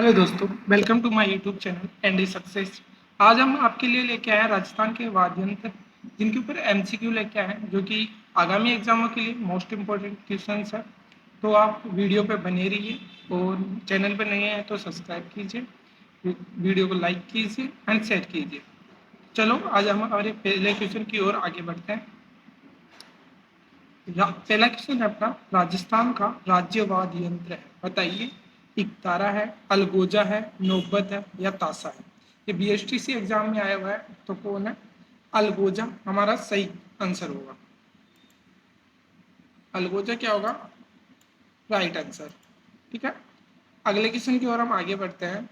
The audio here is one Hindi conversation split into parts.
हेलो दोस्तों, welcome to my YouTube channel Andy success. आज हम आपके लिए लेके आए हैं राजस्थान के वाद्य यंत्र, जिनके ऊपर एमसीक्यू लेके आए हैं, जो कि आगामी एग्जामों के लिए मोस्ट इम्पोर्टेंट क्वेश्चंस है। तो आप वीडियो पे बने रहिए और चैनल पे नए हैं तो सब्सक्राइब कीजिए, वीडियो को लाइक कीजिए एंड शेयर कीजिए। चलो आज हम हमारे पहले क्वेश्चन की ओर आगे बढ़ते हैं। पहला क्वेश्चन है अपना, राजस्थान का राज्य वाद्य यंत्र है, बताइए। इकतारा है, अलगोजा है, नौबत है या ताशा है। ये बीएसटीसी एग्जाम में आया हुआ है, तो कौन है? अलगोजा हमारा सही आंसर होगा। अलगोजा क्या होगा? Right answer. ठीक है, अगले क्वेश्चन की ओर हम आगे बढ़ते हैं।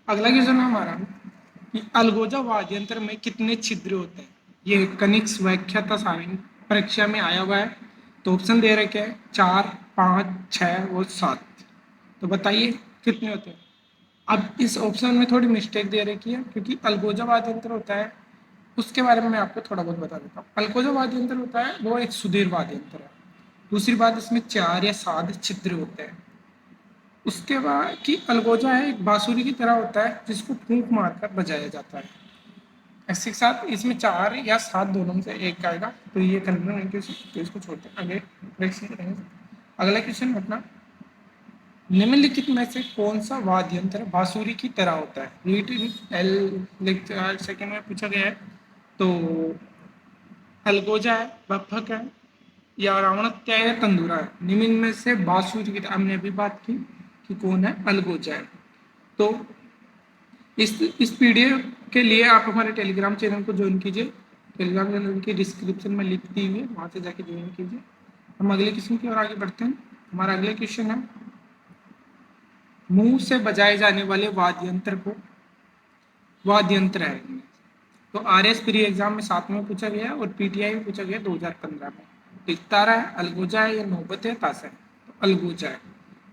अगला क्वेश्चन है हमारा कि अलगोजा वाद्य यंत्र में कितने छिद्र होते हैं। ये कनिक्स व्याख्याता सारणी परीक्षा में आया हुआ है। तो ऑप्शन दे रखे हैं 4, 5, 6 और 7। तो बताइए कितने होते हैं। अब इस ऑप्शन में थोड़ी मिस्टेक दे रखी है, क्योंकि अलगोजा वाद्य यंत्र होता है, उसके बारे में मैं आपको थोड़ा बहुत बता देता हूँ। अलगोजा वाद्य यंत्र होता है वो एक सुधीर वाद्य यंत्र है। दूसरी बात, इसमें 4 या 7 छिद्र होते हैं। उसके बाद की अलगोजा है एक बांसुरी की तरह होता है, जिसको फूंक मारकर बजाया जाता है। इसी के साथ इसमें 4 या 7 दोनों में से एक आएगा, तो ये कंफर्म है, तो इसको छोड़ते हैं आगे नेक्स्ट करेंगे। अगला क्वेश्चन अपना, निम्नलिखित में से कौन सा वाद्य यंत्र बांसुरी की तरह होता है। रीड इन एल सेकेंड में पूछा गया है। तो अलगोजा है, बफक है या रावणत्या है, तंदूरा है। निम्न में से बांसुरी की तरह हमने अभी बात की कि कौन है, अलगोजा है। तो इस पीडीएफ के लिए आप हमारे टेलीग्राम चैनल को ज्वाइन कीजिए। टेलीग्राम चैनल की डिस्क्रिप्शन में लिंक दी हुई है, वहाँ से जाके ज्वाइन कीजिए। हम अगले क्वेश्चन की ओर आगे बढ़ते हैं। हमारा अगला क्वेश्चन है, मुंह से बजाए जाने वाले वाद्य यंत्र को वाद्य यंत्र है। तो आर एस प्री एग्जाम में 7 में पूछा गया और पीटीआई में पूछा गया 2015 में। तो इकतारा है, अलगोजा है या नौबत है, ताशा है। तो अलगोजा है।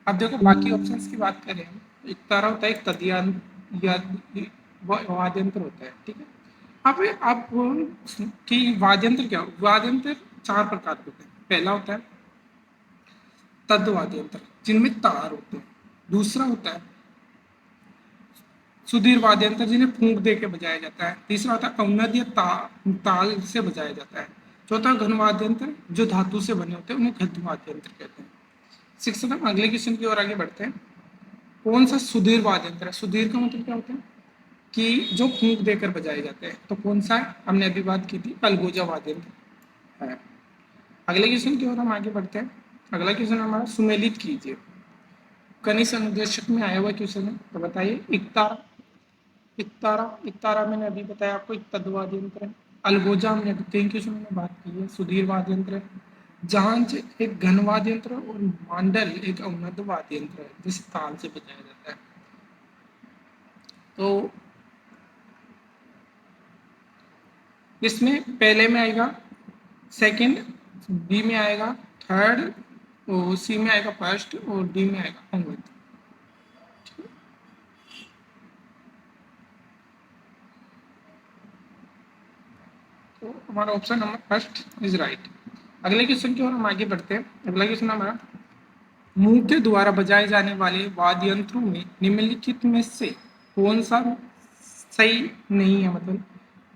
अब देखो बाकी ऑप्शंस की बात करें हम, तो इकतारा होता है एक तद्यान या वाद्य यंत्र होता है। ठीक है, अब आप कि वाद्य यंत्र क्या हो? वाद्य यंत्र 4 प्रकार के होते हैं। पहला होता है तद्वाद्य यंत्र, जिनमें तार होते हैं। दूसरा होता है सुधीर वाद्य यंत्र, जिन्हें फूंक दे के बजाया जाता है। तीसरा होता है अवनद या ताल से बजाया जाता है। चौथा घन वाद्य यंत्र, जो धातु से बने होते हैं, उन्हें घन वाद्य यंत्र कहते हैं। शिक्षक, हम अगले क्वेश्चन की ओर आगे बढ़ते हैं। कौन सा सुधीर वाद्य यंत्र है? सुधीर का मतलब क्या होता है कि जो फूंक देकर बजाए जाते हैं। तो कौन सा है? हमने अभी बात की थी, अलगोजा वाद्य यंत्र है। अगले क्वेश्चन की ओर हम आगे बढ़ते हैं। अगला क्वेश्चन हमारा, सुमेलित कीजिए। कनिष्ठ अनुदेशक में आया हुआ क्वेश्चन है, तो बताइए। इकतारा, इकतारा मैंने अभी बताया आपको, एक तद्वाद्य यंत्र है। अलगोजा हमने अभी 3 क्वेश्चन में बात की है, सुधीर वाद्य यंत्र है। जहांज एक घन वाद्य यंत्र है और मांडल एक अवनद वाद्य यंत्र है, जिसे ताल से बजाया जाता है। तो इसमें पहले में आएगा सेकंड, बी में आएगा थर्ड, और सी में आएगा फर्स्ट और डी में आएगा अवनद। तो हमारा option number first is right. अगले क्वेश्चन की ओर हम आगे बढ़ते हैं। अगला क्वेश्चन हमारा, मुंह के द्वारा बजाए जाने वाले वाद्य यंत्रों में निम्नलिखित में से कौन सा सही नहीं है। मतलब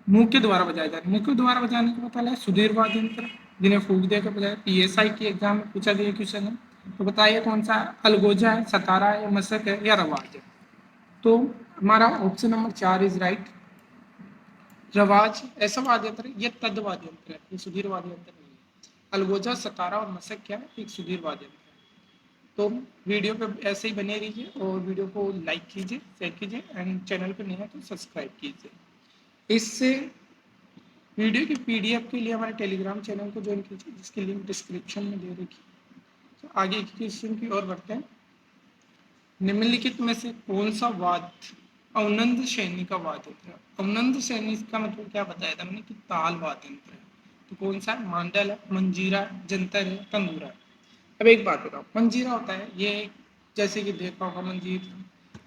मुंह के द्वारा बजाए जाने, मुंह के द्वारा बजाने का मतलब है सुधीर वाद्य यंत्र, जिन्हें फूंक देकर बजाया। पीएसआई की एग्जाम में पूछा गया क्वेश्चन है। तो बताइए कौन सा? अलगोजा है, सतारा है या मशक है या रवाज है। तो हमारा ऑप्शन नंबर 4 इज राइट। रवाज ऐसा वाद्य यंत्र है, ये तद वाद्य यंत्र है, ये सुधीर वाद्य यंत्र नहीं है। अलगोजा, सतारा और मशक क्या है? एक सुधीर वाद्य यंत्र है। तो वीडियो पे ऐसे ही बने रहिए और वीडियो को लाइक कीजिए, शेयर कीजिए एंड चैनल पे नहीं है तो सब्सक्राइब कीजिए। इससे वीडियो की पीडीएफ के लिए हमारे टेलीग्राम चैनल को ज्वाइन कीजिए, जिसकी लिंक डिस्क्रिप्शन में दे रखी है। तो आगे की क्वेश्चन की ओर बढ़ते हैं। निम्नलिखित में से कौन सा वाद्य अवनंद श्रेणी का वाद्य यंत्र है? अवनंद श्रेणी का मतलब क्या बताया था हमने कि ताल वाद्य यंत्र है। तो कौन सा है? मांडल है, मंजीरा है, जंतर है, तंदूरा है। अब एक बात बताओ, मंजीरा होता है ये, जैसे कि देखा होगा मंजीर,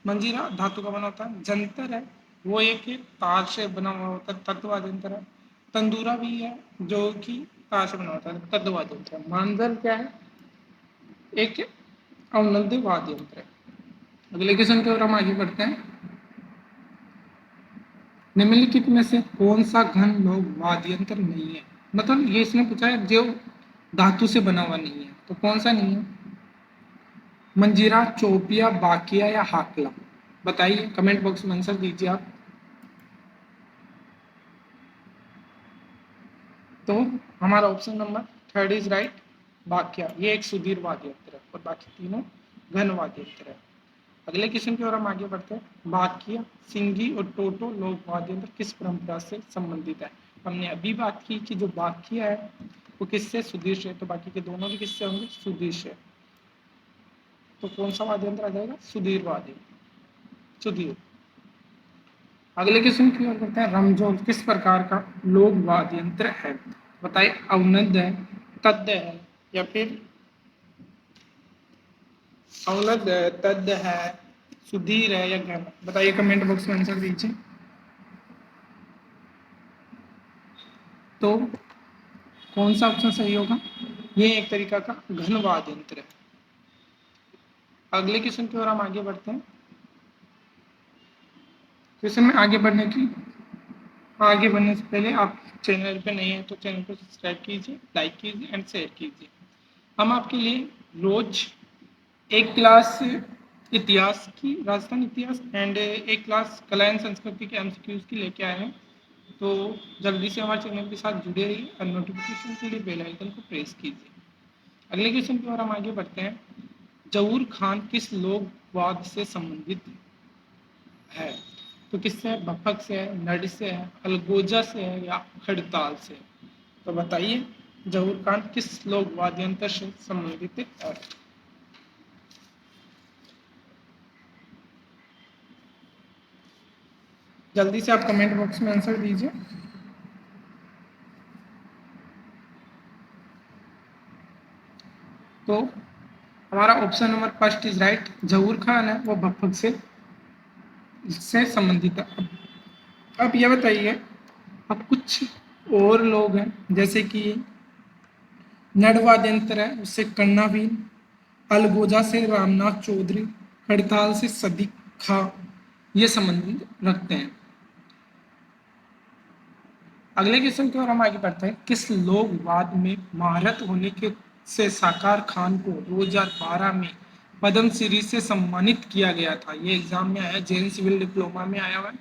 मंजीरा धातु का बना होता है। जंतर है वो एक तार से बना हुआ होता है, तत्ववाद यंत्र है। तंदूरा भी है जो कि तार से बना होता है, तत्ववाद यंत्र है। मांडल क्या है? एक अवनद वाद्य यंत्र है। अगले क्वेश्चन की ओर हम आगे बढ़ते हैं। निम्नलिखित में से कौन सा घन लोक वाद्य यंत्र नहीं है? मतलब ये इसने पूछा है जो धातु से बना हुआ नहीं है, तो कौन सा नहीं है? मंजीरा, चौपिया, बाकिया या हाकला? बताइए, कमेंट बॉक्स में आंसर दीजिए आप। तो हमारा option number third is right, बाकिया। ये एक सुधीर वाद्य यंत्र है और बाकी तीनों घन वाद्य यंत्र है। अगले क्वेश्चन की ओर हम आगे बढ़ते हैं। बाकिया, सिंगी और टोटो लोक वाद्य यंत्र किस परंपरा से संबंधित है? हमने अभी बात की कि जो बाकिया है वो किससे? सुधीर से। तो बाकी के दोनों भी किससे होंगे? सुधीर से। तो कौन सा वाद्य यंत्र आ जाएगा? सुधीर वाद्य, सुधीर। अगले क्वेश्चन की ओर करते हैं। रमझोल किस प्रकार का लोक वाद्य यंत्र है? बताइए, अवनद है, तद्ध है, या फिर अवनद है, तद्ध है, सुधीर है या घन? बताइए, कमेंट बॉक्स में आंसर दीजिए। तो कौन सा ऑप्शन सही होगा? ये एक तरीका का घन वाद्य यंत्र है। अगले क्वेश्चन की ओर हम आगे बढ़ते हैं। क्वेश्चन में आगे बढ़ने से पहले आप चैनल पे नहीं है तो चैनल को सब्सक्राइब कीजिए, लाइक कीजिए एंड शेयर कीजिए। हम आपके लिए रोज एक क्लास इतिहास की, राजस्थान इतिहास एंड एक क्लास कला एंड संस्कृति के एमसीक्यूज की लेके आए हैं। तो जल्दी से हमारे चैनल के साथ जुड़े रहिए और नोटिफिकेशन के लिए बेल आइकन को प्रेस कीजिए। अगले क्वेश्चन की ओर हम आगे बढ़ते हैं। जहूर खान किस लोकवाद से संबंधित है? तो किससे है? भपक से है, नड से है, अलगोजा से है या खड़ताल से? तो बताइए, जहूर खान किस लोक वाद्य यंत्र से संबंधित है? जल्दी से आप कमेंट बॉक्स में आंसर दीजिए। तो हमारा option number first is right, Zahoor Khan है वो भपक से संबंधित है। अब ये बताइए, अब कुछ और लोग हैं जैसे कि नड़ वाद्य यंत्र है उससे कन्नावीन, अलगोजा से रामनाथ चौधरी, हड़ताल से सदीक खां ये संबंध रखते हैं। अगले क्वेश्चन की ओर हम आगे बढ़ते हैं। किस लोक वाद में महारत होने के से साकार खान को 2012 में पद्म श्री से सम्मानित किया गया था? ये एग्जाम में आया, जैन सिविल डिप्लोमा में आया हुआ है,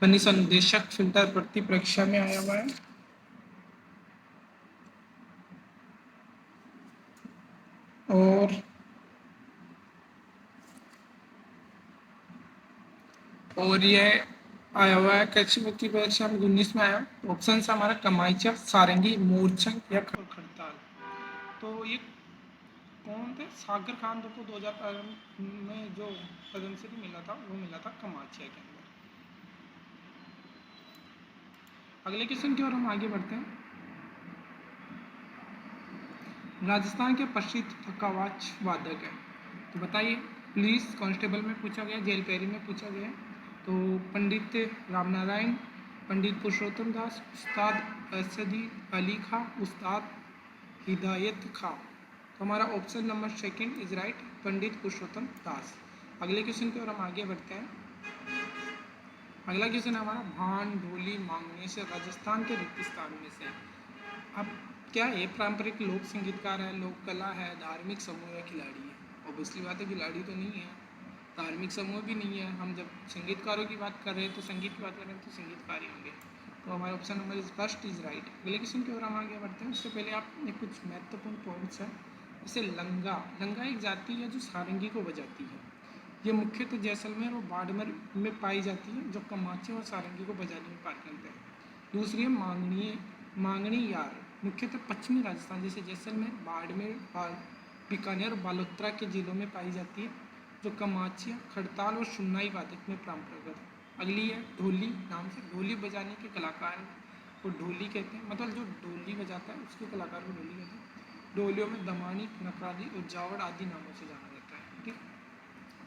खनिज अनुदेशक फिल्टर भर्ती परीक्षा में आया हुआ है, और ये आया हुआ है कृषि भर्ती परीक्षा में 19 में आया। ऑप्शन है हमारा कमाईचा, सारंगी, मोरचंग या खड़ताल। तो ये कौन थे? सागर खान को 2000 में जो पद्मश्री मिला था वो मिला था कमाचिया के अंदर। अगले क्वेश्चन की ओर हम आगे बढ़ते हैं। राजस्थान के प्रसिद्ध थकावाच वादक है? तो बताइए, पुलिस कांस्टेबल में पूछा गया, जेल पैरी में पूछा गया। तो पंडित रामनारायण, पंडित पुरुषोत्तम दास, उस्ताद असदी अली खां, उस्ताद हिदायत खां? तो हमारा option number second is right, Pandit Purushottam Das. अगले क्वेश्चन की ओर हम आगे बढ़ते हैं। अगला क्वेश्चन है हमारा, भान ढोली मांगने से राजस्थान के रेगिस्तान में से। अब क्या ये पारंपरिक लोक संगीतकार है, लोक कला है, धार्मिक समूह या खिलाड़ी है? ऑब्वियसली बात है, खिलाड़ी तो नहीं है, धार्मिक समूह भी नहीं है। हम जब संगीतकारों की बात कर रहे हैं तो संगीत की बात कर रहे हैं तो संगीतकार ही होंगे। तो हमारा option number is first is right. अगले क्वेश्चन की ओर हम आगे बढ़ते हैं। उससे पहले आपने कुछ महत्वपूर्ण पॉइंट्स है, जैसे लंगा। लंगा एक जाति है जो सारंगी को बजाती है। ये मुख्यतः जैसलमेर और बाड़मेर में पाई जाती है, जो कमाचे और सारंगी को बजाने में पारंगत है। दूसरी है मांगनी, मांगनी यार, मुख्यतः पश्चिमी राजस्थान जैसे जैसलमेर, बाड़मेर, बीकानेर और बालोतरा के जिलों में पाई जाती है, जो कमाचिया, खड़ताल और सुन्नाई वादक में परंपरागत है। अगली है ढोली नाम से, ढोली बजाने के कलाकार को ढोली कहते हैं, मतलब जो ढोली बजाता है उसके कलाकार को ढोली कहते हैं। ढोलियों में दमानी, नकराली और जावड़ आदि नामों से जाना जाता है। ठीक,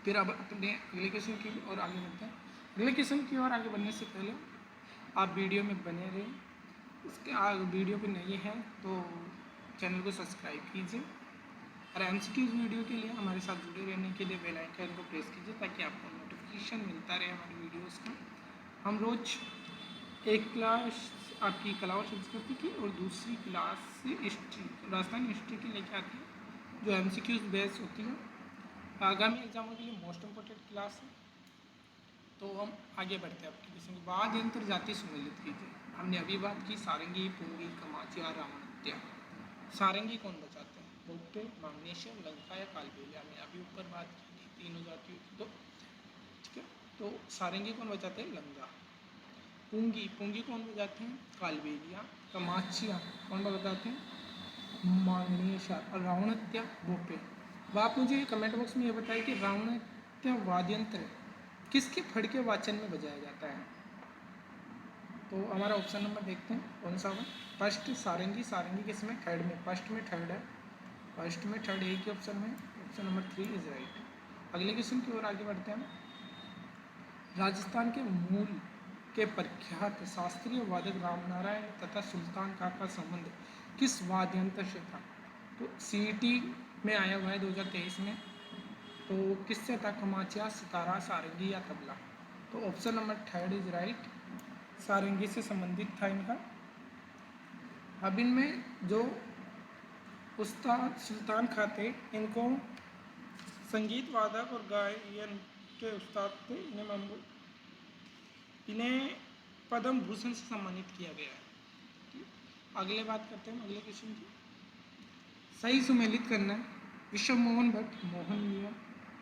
फिर अब अपने अगले क्वेश्चन की ओर आगे बढ़ते हैं। अगले क्वेश्चन की ओर आगे बढ़ने से पहले आप वीडियो में बने रहें। इसके वीडियो पे नहीं है तो चैनल को सब्सक्राइब कीजिए और एमसीक्यूज वीडियो के लिए हमारे साथ जुड़े रहने के लिए बेल आइकन को प्रेस कीजिए ताकि आपको नोटिफिकेशन मिलता रहे हमारी वीडियोस का। हम रोज एक क्लास आपकी कला और संस्कृति की और दूसरी क्लास हिस्ट्री राजस्थान हिस्ट्री की लेके आते हैं जो एमसीक्यूज बेस होती है। आगामी एग्जामों के लिए मोस्ट इम्पोर्टेंट क्लास है। तो हम आगे बढ़ते हैं आपके क्वेश्चन के बाद यंत्र जाति सुमेलित कीजिए। हमने अभी बात की सारंगी, पुंगी, कमाचिया, रावणत्या। सारंगी कौन बचाते हैं? बोप्पे, माग्नेशियम, लंका या कालबेलिया। हमने अभी ऊपर बात की थी तीनों जातियों की। तो ठीक है, तो सारंगी कौन बचाते हैं? लंका। पुंगी, पुंगी कौन बजाते हैं? कालबेलिया। कमाचिया कौन बजाते हैं? माग्नेशिया। और रावणत्या बोप्पे। अब आप मुझे कमेंट बॉक्स में ये बताइए कि रावणत्या वाद्यंत्र किसके फड़ के वाचन में बजाया जाता है? तो हमारा ऑप्शन नंबर देखते हैं कौन सा होगा। फर्स्ट सारंगी, सारंगी किसमें? थर्ड में, फर्स्ट में थर्ड है, फर्स्ट में थर्ड एक ही ऑप्शन में, ऑप्शन नंबर 3 इज राइट। अगले क्वेश्चन की ओर आगे बढ़ते हैं। राजस्थान के मूल के प्रख्यात शास्त्रीय वादक रामनारायण तथा सुल्तान का संबंध किस वाद्यंत्र से था? तो सीईटी में आया हुआ है 2023 में। तो किससे था? कमाचिया, सितारा, सारंगी या तबला। तो option number third is right, सारंगी से संबंधित था इनका। अब इनमें जो उस्ताद सुल्तान खां थे, इनको संगीत वादक और गायन के उस्ताद थे। इन्हें पद्म भूषण से सम्मानित किया गया है। अगले बात करते हैं अगले क्वेश्चन की। सही सुमेलित करना है। विश्व मोहन भट्ट, मोहन मियाँ,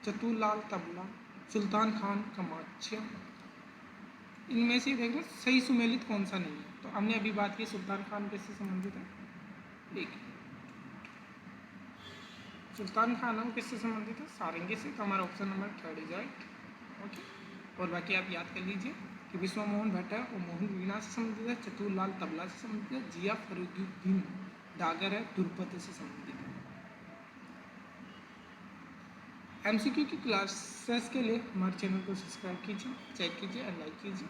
चतुरलाल तबला, सुल्तान खान कमाचिया। इनमें से देखना सही सुमेलित कौन सा नहीं है। तो हमने अभी बात की सुल्तान खान किससे संबंधित है? एक सुल्तान खान हम किससे संबंधित है? सारंगी से। तो हमारा option number third is right. Okay, और बाकी आप याद कर लीजिए कि विश्व मोहन भट्ट है वो मोहन वीणा से संबंधित है, चतुरलाल तबला से संबंधित है, जिया फरीदुद्दीन डागर है दुर्पद से संबंधित है। एमसीक्यू की क्लासेस के लिए हमारे चैनल को सब्सक्राइब कीजिए, चेक कीजिए और लाइक कीजिए।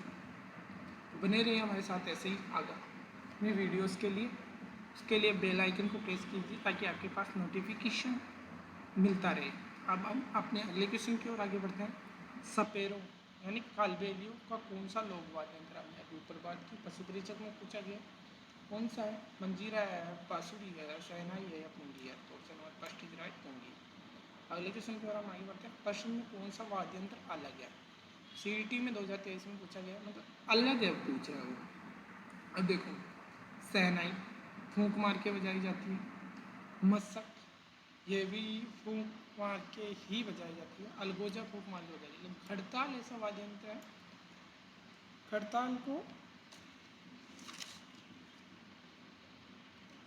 बने रहिए हमारे साथ ऐसे ही आगामी वीडियोस के लिए। उसके लिए बेल आइकन को प्रेस कीजिए ताकि आपके पास नोटिफिकेशन मिलता रहे। अब हम अपने अगले क्वेश्चन की ओर आगे बढ़ते हैं। सपेरों यानी कालबेलियों का कौन सा लोक वाद्य यंत्र? हमने अभी ऊपर बात की, पशु परीक्षक में पूछा गया कौन सा है? मंजीरा है, बांसुरी है, शहनाई है या पुंगी है? तो option number first is right, पुंगी। अगले क्वेश्चन की ओर हम आगे बढ़ते हैं। पश्चिम में कौन सा वाद्य यंत्र अलग है? सीईटी में 2023 में पूछा गया, मतलब अलग है पूछ रहा है वो। अब देखो, शहनाई फूंक मार के बजाई जाती है। मस्सक ये भी फूंक मार के ही बजाई जाती है। अलगोजा फूंक मार के बजाई जाती है। खड़ताल ऐसा वाद्य यंत्र है, खड़ताल को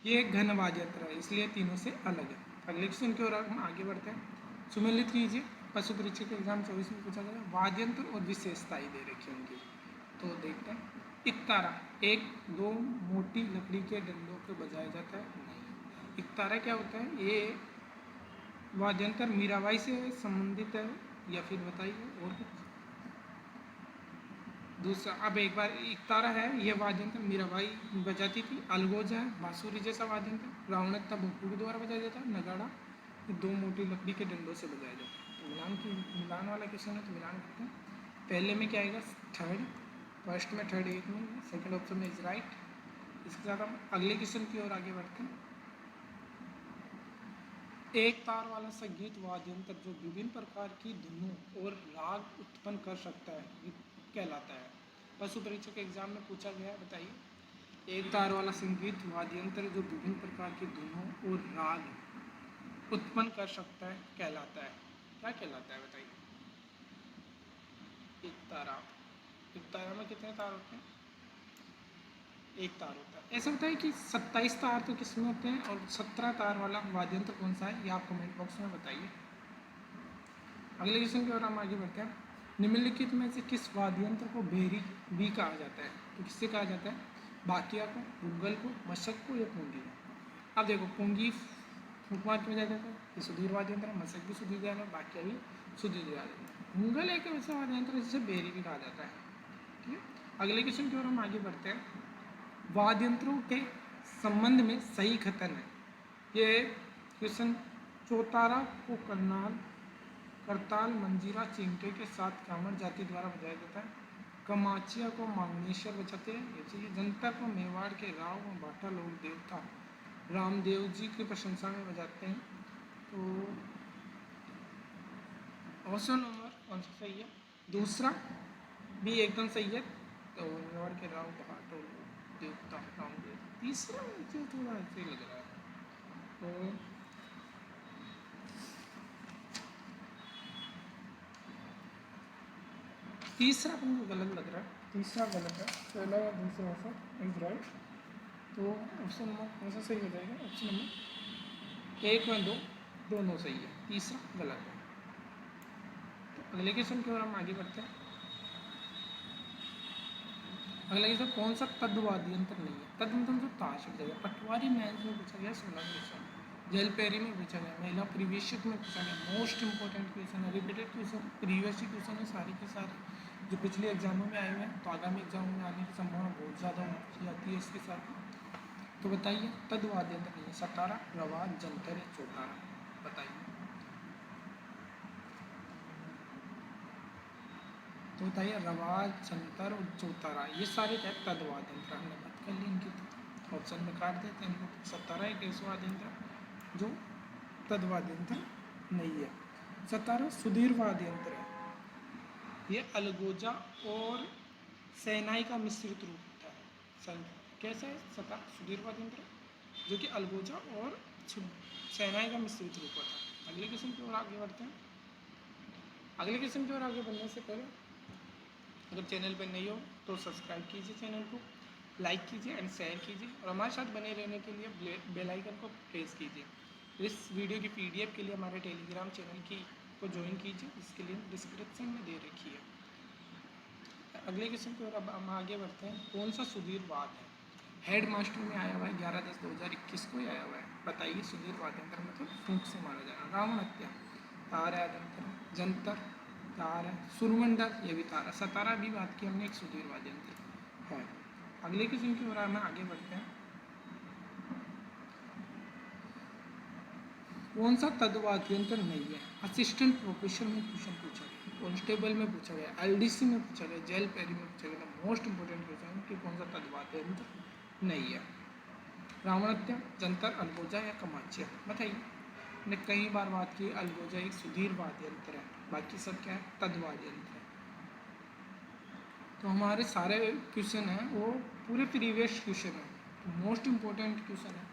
ये एक घन वाद्य यंत्र है, इसलिए तीनों से अलग है। अगले क्वेश्चन की ओर हम आगे बढ़ते हैं। सुमेलित कीजिए। पशु परीक्षक के एग्जाम 24 में पूछा गया। वाद्य यंत्र और विशेषताएं दे रखी है उनकी, तो देखते हैं। इकतारा एक दो मोटी लकड़ी के डंडों पर बजाया जाता है? नहीं। इकतारा क्या होता है? ये वाद्य यंत्र मीराबाई से संबंधित है या फिर बताइए और कुछ? दूसरा, अब एक बार इकतारा है, ये वाद्य यंत्र मीराबाई बजाती थी। अलगोजा है बांसुरी जैसा वाद्य यंत्र, रावणत्ता भोपू के द्वारा बजाया जाता है। नगाड़ा दो मोटी लकड़ी के डंडों से बजाया जाता है। तो मिलान वाला क्वेश्चन है, तो मिलान करते हैं। पहले में क्या आएगा? थर्ड, फर्स्ट में थर्ड एक में, सेकंड ऑप्शन में इज राइट। इसके साथ हम अगले क्वेश्चन की ओर आगे बढ़ते हैं। एक तार वाला संगीत वाद्य यंत्र जो विभिन्न प्रकार की धुनों और राग उत्पन्न कर सकता है, ये कहलाता है? पशु परीक्षक एग्जाम में पूछा गया है, बताइए। एक तार वाला संगीत वाद्य यंत्र जो विभिन्न प्रकार की धुनों और राग उत्पन्न कर सकता है कहलाता है? क्या कहलाता है बताइए? एक तारा, एक तारा में कितने तार होते हैं? एक तार होता है। ऐसा होता है कि 27 तार तो किसमें होते हैं और 17 तार वाला वाद्य यंत्र कौन सा है? ये आप कमेंट बॉक्स में बताइए। अगले क्वेश्चन की ओर हम आगे बढ़ते हैं। निम्नलिखित में से किस वाद्य यंत्र को भेरी भी कहा जाता है? तो किससे कहा जाता है? बाकिया को, गुग्गल को, मशक को या पुंगी को? अब देखो, पुंगी फूंक मार के बजाया जाता है, ये सुधीर वाद्य यंत्र है। मशक भी सुधीर वाद्य है, बाकिया भी सुधीर वाद्य है। गुग्गल एक ऐसा वाद्य यंत्र है जिसे भेरी भी कहा जाता है। ठीक है, अगले क्वेश्चन की ओर हम आगे बढ़ते हैं। वाद्य यंत्रों के संबंध में सही कथन है। ये क्वेश्चन चौतारा को करताल, मंजीरा, चिमटे के साथ कामड़ जाति द्वारा बजाया जाता है। कमाचिया को मांगनेश्वर बजाते हैं, ये चाहिए। जंतर को मेवाड़ के राव व भाटा लोक देवता रामदेव जी की प्रशंसा में बजाते हैं। तो ऑप्शन नंबर कौन सा सही है? दूसरा भी एकदम सही है। तो मेवाड़ के राव भाटा लोक देवता रामदेव। तीसरा मुझे थोड़ा ऐसे लग रहा है। तो तीसरा मुझे गलत लग रहा है, तीसरा गलत है, पहला या दूसरा ऑप्शन इज राइट। तो ऑप्शन नंबर कौन सा सही हो जाएगा? ऑप्शन नंबर 1 व 2 दोनों सही है, तीसरा गलत है। तो अगले क्वेश्चन की ओर हम आगे बढ़ते हैं। अगला क्वेश्चन, कौन सा तद्वाद्य यंत्र नहीं है? तद मतलब जो ताश हो जाएगा। पटवारी मैच में पूछा गया 16 क्वेश्चन, जलपेरी में पूछा गया, महिला प्रीवियस में पूछा गया। मोस्ट इंपॉर्टेंट क्वेश्चन है, रिपीटेड क्वेश्चन, प्रीवियस क्वेश्चन है सारे के सारे जो पिछले एग्जामों में आए हुए हैं। तो आगामी एग्जामों में आने की संभावना बहुत ज़्यादा होती जाती है इसके साथ। तो बताइए तद्वाद्य यंत्र नहीं है, सतारा, रवाद, जंतर या चौतारा? बताइए। तो बताइए रवाज, जंतर और चौतारा ये सारे क्या तद्वाद्य यंत्र, हमने बात कर ली इनकी। तो ऑप्शन में काट देते हैं इनको। सतारा एक ऐसा वाद्य यंत्र जो तद्वाद्य यंत्र नहीं है। सतारा सुधीर वाद्य यंत्र है, ये अलगोजा और शहनाई का मिश्रित रूप होता है। कैसा है? सतारा सुधीर वाद्य यंत्र जो कि अलगोजा और शहनाई का मिश्रित रूप होता है। अगले क्वेश्चन की ओर आगे बढ़ते हैं। अगले क्वेश्चन की ओर आगे बढ़ने से पहले अगर चैनल पर नहीं हो तो सब्सक्राइब कीजिए चैनल को, लाइक कीजिए एंड शेयर कीजिए और हमारे साथ बने रहने के लिए बेल आइकन को प्रेस कीजिए। इस वीडियो की पीडीएफ के लिए हमारे टेलीग्राम चैनल की को ज्वाइन कीजिए, इसके लिंक डिस्क्रिप्शन में दे रखी है। अगले क्वेश्चन की ओर अब हम आगे बढ़ते हैं। कौन सा सुधीर वाद है? हेड मास्टर में आया हुआ है 11/10/2021 को ही आया हुआ है। बताइए सुधीर वाद यंत्र मतलब फूंक से मारा जाना। रावण हत्या तार है, जंतर तार है, सुरमंडल ये भी तारा, सतारा भी बात की हमने, एक सुधीर वाद्य यंत्र है। अगले क्वेश्चन की ओर हम आगे बढ़ते हैं। कौन सा तद्वाद्य यंत्र नहीं है? असिस्टेंट प्रोफेसर में क्वेश्चन पूछा गया, कांस्टेबल में पूछा गया, एलडीसी में पूछा गया, जेल पेरी में पूछा गया। मोस्ट इंपोर्टेंट क्वेश्चन कि कौन सा तद्वाद्य यंत्र नहीं है? रावण हत्या, जंतर, अलगोजा या कमाचिया? बताइए। हमने कई बार बात की अलगोजा एक सुधीर वाद्य यंत्र है, बाकी सब क्या है? तद्वाद्य यंत्र है। तो हमारे सारे क्वेश्चन हैं वो पूरे प्रीवियस क्वेश्चन है, तो मोस्ट इम्पोर्टेंट क्वेश्चन है।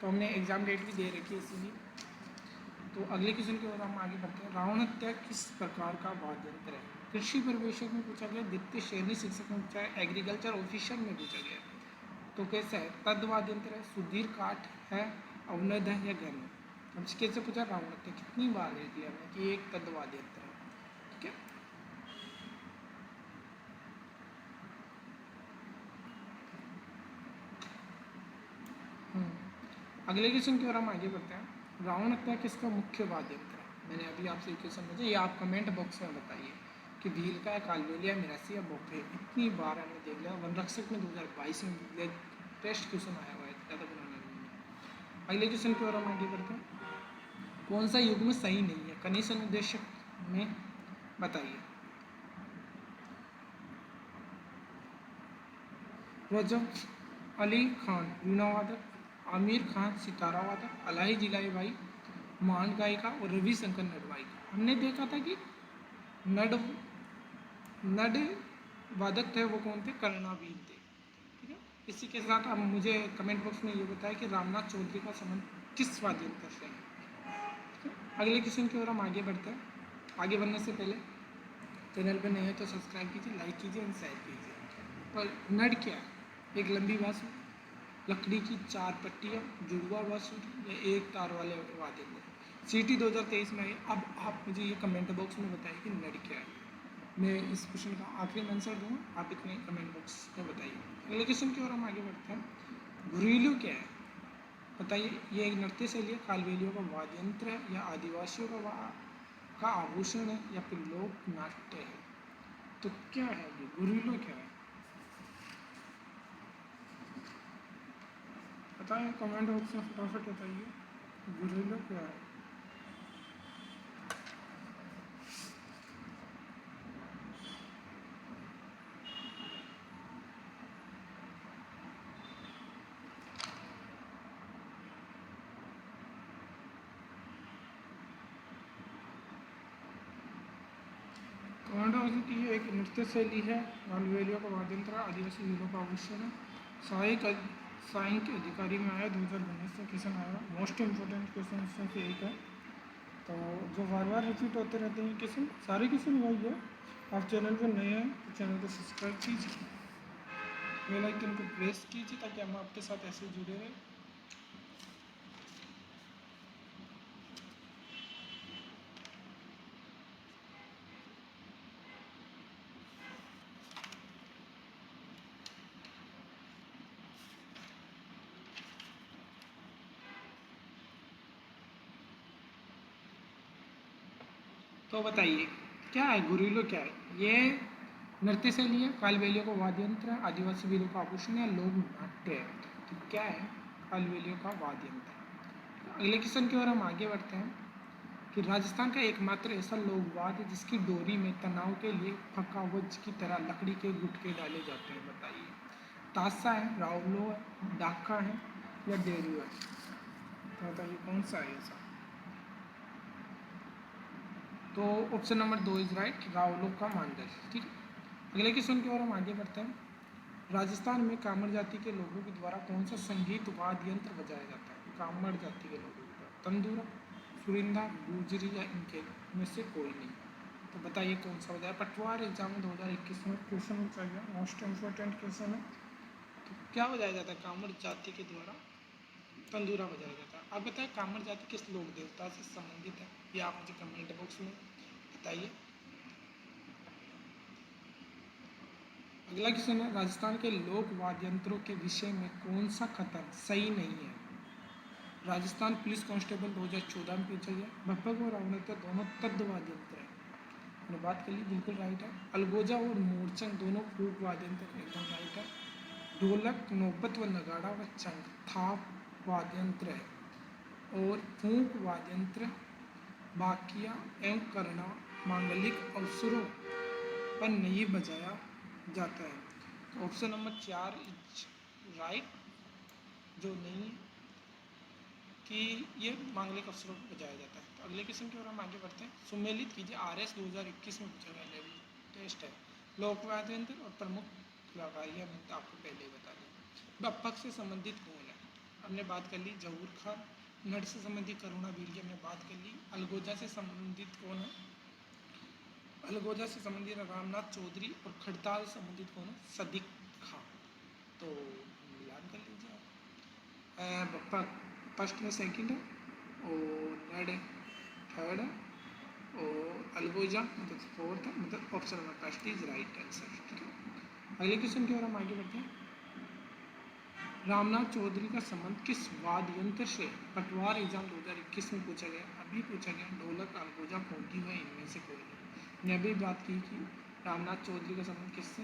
तो हमने एग्जाम डेट भी दे रखी है इसीलिए। तो अगले क्वेश्चन की ओर हम आगे बढ़ते हैं। रावण हत्या किस प्रकार का वाद्य यंत्र है? कृषि परिवेशक में पूछा गया, द्वितीय श्रेणी शिक्षक में पूछा है, एग्रीकल्चर ऑफिसर में पूछा गया। तो कैसा है? तद्वाद्य यंत्र है, सुधीर काठ है, अवनद है या घन है? अब कैसे पूछा? रावण हत्या कितनी बार देख लिया हमने कि एक तद्वाद्य यंत्र है, ठीक है। अगले क्वेश्चन की ओर हम आगे बढ़ते हैं। रावण हत्या किसका मुख्य वाद्य यंत्र है? मैंने अभी आपसे क्वेश्चन पूछा, ये आप कमेंट बॉक्स में बताइए कि भील का है, कालबेलिया, मिरासी या बोफे? इतनी बार हमने देख लिया। वनरक्षक में 2022 में टेस्ट क्वेश्चन आया हुआ है, ज़्यादा बनाना नहीं है। अगले क्वेश्चन की ओर हम आगे बढ़ते हैं। कौन सा युग्म सही नहीं है कनिष्ठ अनुदेशक में? बताइए। रजब अली खान वीणा वादक, आमिर खान सितारा वादक, अलाही जिलाई भाई महान गायिका और रविशंकर नडवाइका। हमने देखा था कि नड नड वादक थे वो कौन थे? कर्णावीर थे, ठीक है। इसी के साथ अब मुझे कमेंट बॉक्स में ये बताया कि रामनाथ चौधरी का संबंध किस वाद्य यंत्र से है? अगले क्वेश्चन की ओर हम आगे बढ़ते हैं। आगे बढ़ने से पहले चैनल पर नए हैं तो सब्सक्राइब कीजिए, लाइक कीजिए एंड शेयर कीजिए। और नड क्या है? एक लंबी बांसुरी, लकड़ी की 4 पट्टियाँ, जुड़वा बांसुरी या एक तार वाले वाद्य यंत्र? सीटी 2023 में आई। अब आप मुझे ये कमेंट बॉक्स में बताइए कि नड क्या है। मैं इस क्वेश्चन का आखिरी में आंसर दूँगा, आप इतने कमेंट बॉक्स में बताइए। अगले क्वेश्चन की ओर हम आगे बढ़ते हैं। घुरीलू क्या है? बताइए। ये एक नृत्य शैली है, कालबेलियों का वाद्य यंत्र है या आदिवासियों का आभूषण है या फिर लोक नाट्य है? तो क्या है ये घुरीलू क्या है? बताएं कमेंट बॉक्स में फटाफट बताइए घुरीलू क्या है। प्रश्न की एक नृत्य शैली है, कालबेलिया का वाद्य यंत्र, आदिवासी मूलों का आभूषण है, सहायक सहायक अधिकारी में आया 2019 से क्वेश्चन आया। मोस्ट इम्पोर्टेंट क्वेश्चन इसमें से एक है, तो जो बार बार रिपीट होते रहते हैं क्वेश्चन, सारे क्वेश्चन वही है। आप चैनल पर नए हैं तो चैनल को सब्सक्राइब कीजिए, बेल आइकन को प्रेस कीजिए ताकि हम आपके साथ ऐसे जुड़े रहें। तो बताइए क्या है गुरिल्लो, क्या है ये? नृत्य शैली है, कालबेलिया को वाद्य यंत्र है, आदिवासी वीरों का आभूषण है, लोक नाट्य है। तो क्या है कालबेलिया का वाद्य यंत्र? तो अगले क्वेश्चन की ओर हम आगे बढ़ते हैं कि राजस्थान का एकमात्र ऐसा लोकवाद्य जिसकी डोरी में तनाव के लिए फकावज की तरह लकड़ी के गुटके डाले जाते हैं, बताइए। तासा है, रावलो है, डाका है या डेरू है? तो बताइए कौन सा है ऐसा? तो ऑप्शन नंबर 2 इज राइट, रावलों का मानदंड। ठीक है, अगले क्वेश्चन की ओर हम आगे बढ़ते हैं। राजस्थान में कामर जाति के लोगों के द्वारा कौन सा संगीत वाद्य यंत्र बजाया जाता है? कामर जाति के लोगों के द्वारा तंदूरा, सुरिंदा, गुजरी या इनके में से कोई नहीं। तो बताइए कौन सा बजाया? पटवार एग्जाम 2021 में क्वेश्चन चाहिए, मोस्ट इम्पोर्टेंट क्वेश्चन है। तो क्या बजाया जाता है कामर जाति के द्वारा? तंदूरा बजाया जाता है। अब बताएं कामर जाति किस लोक देवता से संबंधित है, ये आप मुझे कमेंट बॉक्स में बताइए। अगला क्वेश्चन है, राजस्थान के लोक वाद्य यंत्रों के विषय में कौन सा कथन सही नहीं है? राजस्थान पुलिस कांस्टेबल 2014 में पूछा गया। भपक और अवनता दोनों तद्ध वाद्य यंत्र है, हमने बात कर ली, बिल्कुल राइट है। अलगोजा और मोरचंग दोनों फूक वाद्य यंत्र, एकदम राइट है। ढोलक, नौबत व नगाड़ा व चंग थाप वाद्य यंत्र है, और फूक वाद्य यंत्र बाकिया एवं करना मांगलिक अवसरों पर नहीं बजाया जाता है। तो ऑप्शन नंबर 4 इज राइट, जो नहीं है कि ये मांगलिक अवसरों पर बजाया जाता है। तो अगले क्वेश्चन की ओर हम आगे बढ़ते हैं। सुमेलित कीजिए, RS 2021 में पूछा गया लेवल टेस्ट है। लोकवाद्य यंत्र और प्रमुख कलाकार, ये मैं आपको पहले ही बता दूँ। बप्पक से संबंधित कौन है? हमने बात कर ली जहूर खान। नट से संबंधित करुणा वीर की हमने बात कर ली। अलगोजा से संबंधित कौन है? अलगोजा से संबंधित रामनाथ चौधरी। और खड़ताल से संबंधित कौन है? सदिक खां। तो मिलान कर लीजिए आप। बप्पा फर्स्ट में सेकंड है, और नड थर्ड है, और अलगोजा मतलब फोर्थ है, मतलब option number first is right answer. ठीक है, अगले क्वेश्चन की ओर हम आगे बढ़ते हैं। रामनाथ चौधरी का संबंध किस वाद्य यंत्र से? पटवार एग्जाम 2021 में पूछा गया, अभी पूछा गया। ढोलक, अलगोजा, पोंटी व इनमें से कोई नहीं। ने भी बात की कि रामनाथ चौधरी का संबंध किससे?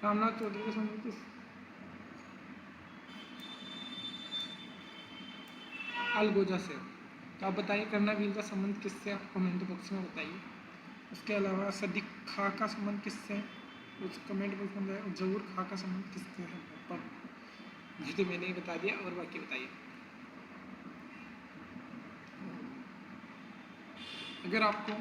रामनाथ चौधरी का संबंध किस? अलगोजा से। तो आप बताइए कर्नावील का संबंध किससे? आप कमेंट बॉक्स में बताइए। उसके अलावा सदिक खां का संबंध किससे है? उस कमेंट बॉक्स में बताइए। जहूर खां का संबंध किससे है? पर ये तो मैंने ही बता दिया, और बाकी बताइए। अगर आपको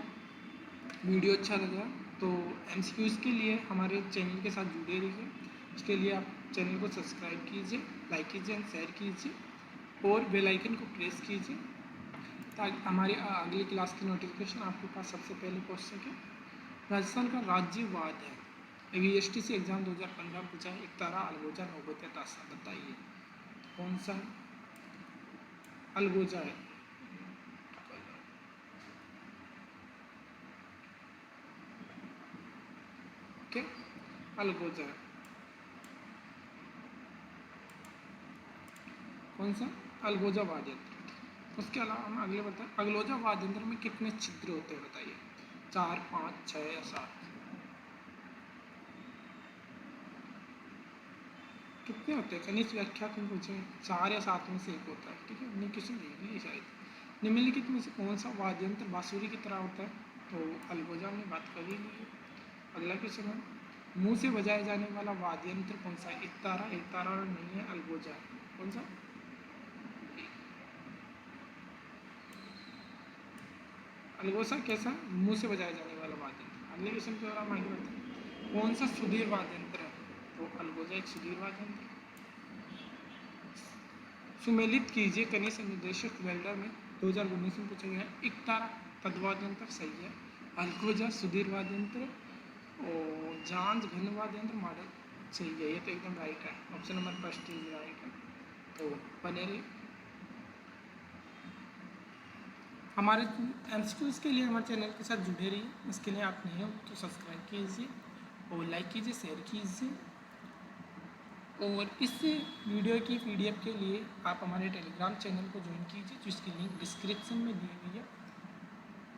वीडियो अच्छा लगा तो MCQs के लिए हमारे चैनल के साथ जुड़े रहिए। उसके लिए आप चैनल को सब्सक्राइब कीजिए, लाइक कीजिए एंड शेयर कीजिए, और बेल आइकन को प्रेस कीजिए ताकि हमारी अगली क्लास की नोटिफिकेशन आपके पास सबसे पहले पहुंच सके। राजस्थान का राज्य वाद्य है, VSTC एग्जाम 2015 में पूछा है। एक तारा, अलगोजा, नौबत या तासा, बताइए कौन सा है? अलगोजा है। ओके, अलगोजा है। कौन सा? अलगोजा वाद्य यंत्र। उसके अलावा हम अगले बढ़ते हैं। अलगोजा वाद्य यंत्र में कितने छिद्र होते हैं, बताइए। 4, 5, 6 या 7? कितने होते हैं? कनिष्ठ व्याख्या तुम पूछे, 4 या 7 में से एक होता है। ठीक है, हमने किसी नहीं शायद। निम्नलिखित में से कौन सा वाद्य यंत्र बांसुरी की तरह होता है? तो अलगोजा में बात कर ही ली है। अगला क्वेश्चन है, मुंह से बजाया जाने वाला वाद्य यंत्र कौन सा है? एकतारा, एकतारा नहीं है, अलगोजा। कौन सा? अलगोजा कैसा? मुंह से बजाया जाने वाला वाद्य यंत्र। अगले क्वेश्चन की ओर हम आगे बढ़ते हैं। कौन सा सुधीर वाद्य यंत्र है? तो अलगोजा एक सुधीर वाद्य यंत्र। सुमेलित कीजिए कनिष्ठ निर्देशक वेल्डर में 2019 में पूछा गया है। एकतारा तद्वाद्य यंत्र सही है। अलगोजा सुधीर वाद्य यंत्र और जांज घन वाद्य यंत्र मॉडल सही है। ये तो एकदम राइट है, option number first is right है। तो बने रहिए हमारे एमसीक्यूज के लिए, हमारे चैनल के साथ जुड़े रहिए। इसके लिए आप नहीं हो तो सब्सक्राइब कीजिए और लाइक कीजिए, शेयर कीजिए। और इस वीडियो की पीडीएफ के लिए आप हमारे टेलीग्राम चैनल को ज्वाइन कीजिए, जिसकी लिंक डिस्क्रिप्शन में दी हुई है।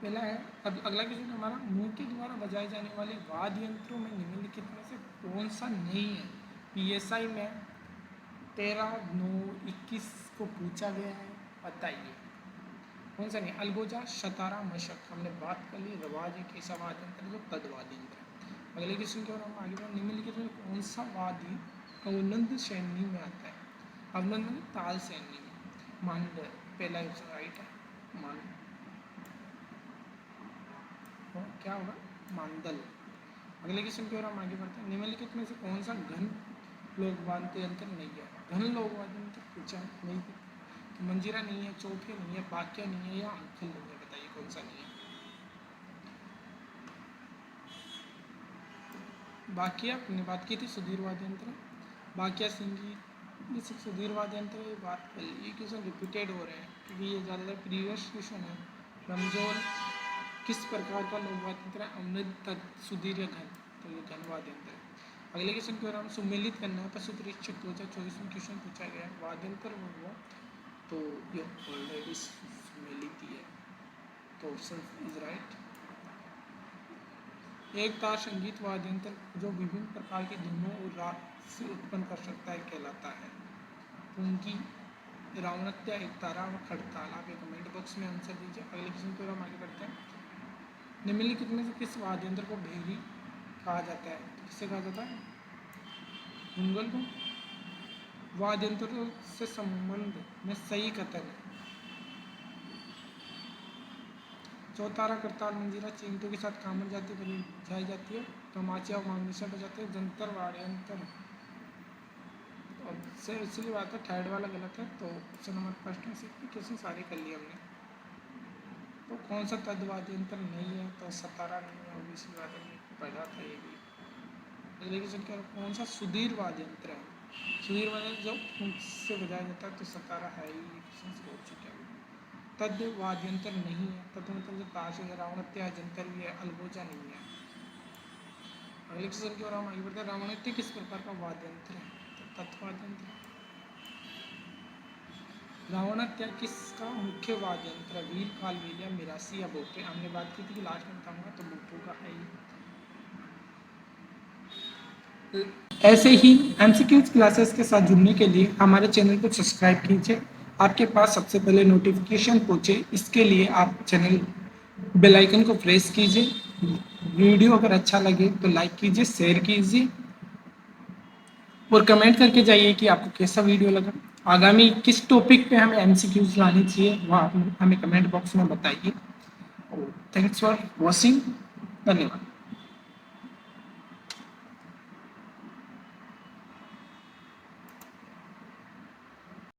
पहला है, अब अगला क्वेश्चन हमारा, मुंह के द्वारा बजाए जाने वाले वाद्य यंत्रों में निम्नलिखित में से कौन सा नहीं है? पीएसआई में 13/9/21 को पूछा गया है, बताइए कौन सा नहीं? अलगोजा, शतारा, मशक हमने बात कर ली। रवाज एक ऐसा वाद्य यंत्र जो तद्वाद्य यंत्र है। अगले क्वेश्चन की ओर हम आगे बढ़े। निम्नलिखित में कौन सा वाद्य अवनंद श्रेणी में आता है? अवनंद में ताल श्रेणी में। मांड पहला ऑप्शन राइट है। मांड क्या होगा? मांदल। अगले क्वेश्चन की ओर हम आगे बढ़ते हैं। निम्नलिखित में से कौन सा घन लोक वाद्य यंत्र नहीं है? घन लोक वाद्य यंत्र पूछा नहीं है तो मंजीरा नहीं है, चौथे नहीं है, बाक्या नहीं है या अंखल नहीं है, बताइए कौन सा नहीं है? बाकिया हमने बात की थी, सुधीर वाद्य यंत्र। बाकिया संगीत, ये सब सुधीर वाद्य यंत्र की बात कर ली। ये क्वेश्चन रिपीटेड हो रहे हैं क्योंकि ये ज़्यादातर प्रीवियस क्वेश्चन है। रमजोल किस प्रकार का लोक वाद्य यंत्र है? अमृत, सुधीर या घन? तो ये घन वाद्य यंत्र है। अगले क्वेश्चन की ओर हम सुमेलित करना है। पशु परीक्षक 2024 में क्वेश्चन पूछा गया है। वाद्य यंत्र वो तो ये ऑलरेडी सुमेलित ही है, तो ऑप्शन इज राइट। एक तार संगीत वाद्य यंत्र जो विभिन्न प्रकार की धुनों और राग से उत्पन्न कर सकता है कहलाता है। उनकी रावणत्या, एक तारा और खड़ताल। आप ये कमेंट बॉक्स में आंसर दीजिए। अगले क्वेश्चन की ओर हम आगे बढ़ते हैं। निम्नलिखित में से किस वाद्य यंत्र को भेरी कहा जाता है? तो किससे कहा जाता है? मुंगल को। वाद्य यंत्रों से संबंध में सही कथन है। चौतारा, करताल, मंजीरा चिंटू के साथ कामर जाती बजाई जाती है। तमाचा और मांगनीसा बजाते हैं। जंतर वाद्ययंत्र से इसलिए बात है, थर्ड वाला गलत है। तो ऑप्शन नंबर फर्स्ट में से क्वेश्चन सारे कर लिए हमने। तो कौन सा तद्वाद्य यंत्र नहीं है? तो सतारा नहीं है, ऑब्वियसली बात है, पढ़ा था ये भी। अगले क्वेश्चन क्या, कौन सा सुधीर वाद्य यंत्र है? सुधीर वाद्य जब से बजाया जाता है तो सतारा है ही। क्वेश्चन हो चुके हैं। तद्य वाद्य यंत्र नहीं है। तद्य मतलब जो ताश है, रावणत्या जंतर भी है, अलगोजा नहीं है। अगले क्वेश्चन की ओर हम आगे बढ़ते हैं। रावणत्य किस प्रकार का वाद्य यंत्र है? तो तत्वाद्य यंत्र। रावणत्या किसका मुख्य वाद्य यंत्र है? वील, कालवील या मिरासी या बोपे? हमने बात की थी कि लास्ट में बताऊंगा, तो बोपो का है ही। ऐसे ही एमसीक्यूज क्लासेस के साथ जुड़ने के लिए हमारे चैनल को सब्सक्राइब कीजिए। आपके पास सबसे पहले नोटिफिकेशन पहुंचे, इसके लिए आप चैनल बेल आइकन को प्रेस कीजिए। वीडियो अगर अच्छा लगे तो लाइक कीजिए, शेयर कीजिए और कमेंट करके जाइए कि आपको कैसा वीडियो लगा। आगामी किस टॉपिक पे हमें एमसीक्यूज लानी चाहिए वह हमें कमेंट बॉक्स में बताइए। Thanks for watching. धन्यवाद।